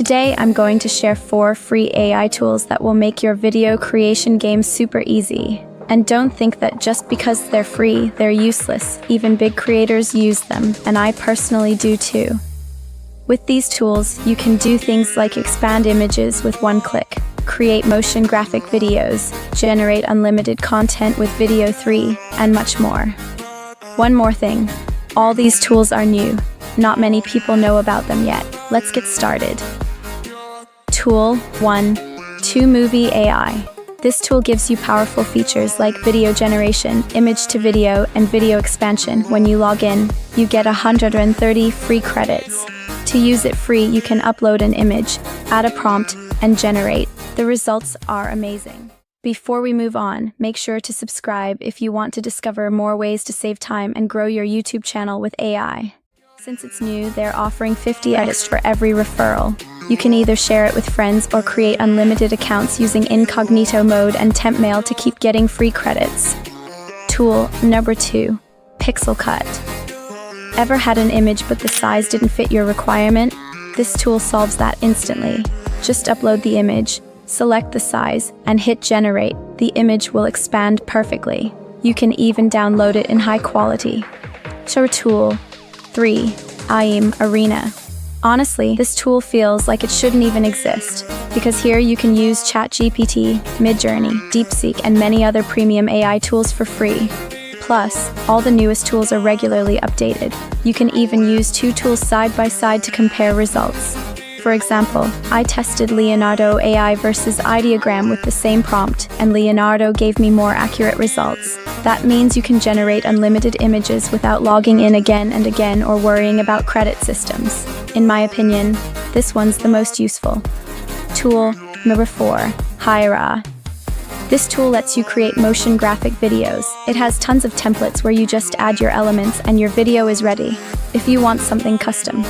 Today, I'm going to share 4 free AI tools that will make your video creation game super easy. And don't think that just because they're free, they're useless. Even big creators use them, and I personally do too. With these tools, you can do things like expand images with one click, create motion graphic videos, generate unlimited content with Video 3, and much more. One more thing, all these tools are new. Not many people know about them yet. Let's get started. Tool 1. 2Movie AI. This tool gives you powerful features like video generation, image to video, and video expansion. When you log in, you get 130 free credits. To use it free, you can upload an image, add a prompt, and generate. The results are amazing. Before we move on, make sure to subscribe if you want to discover more ways to save time and grow your YouTube channel with AI. Since it's new, they're offering 50 credits for every referral. You can either share it with friends or create unlimited accounts using incognito mode and temp mail to keep getting free credits. Tool number 2. Pixel Cut. Ever had an image but the size didn't fit your requirement? This tool solves that instantly. Just upload the image, select the size, and hit generate. The image will expand perfectly. You can even download it in high quality. Tool 3. AI Arena. Honestly, this tool feels like it shouldn't even exist, because here you can use ChatGPT, Midjourney, DeepSeek, and many other premium AI tools for free. Plus, all the newest tools are regularly updated. You can even use 2 tools side by side to compare results. For example, I tested Leonardo AI versus Ideogram with the same prompt, and Leonardo gave me more accurate results. That means you can generate unlimited images without logging in again and again or worrying about credit systems. In my opinion, this one's the most useful. Tool number 4. Hyra. This tool lets you create motion graphic videos. It has tons of templates where you just add your elements and your video is ready. If you want something custom,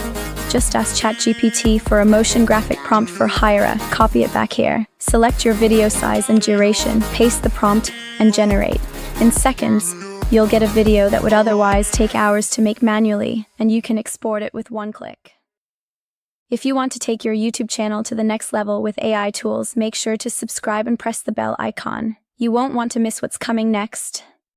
just ask ChatGPT for a motion graphic prompt for Hyra, copy it back here. Select your video size and duration, paste the prompt, and generate. In seconds, you'll get a video that would otherwise take hours to make manually, and you can export it with one click. If you want to take your YouTube channel to the next level with AI tools, make sure to subscribe and press the bell icon. You won't want to miss what's coming next.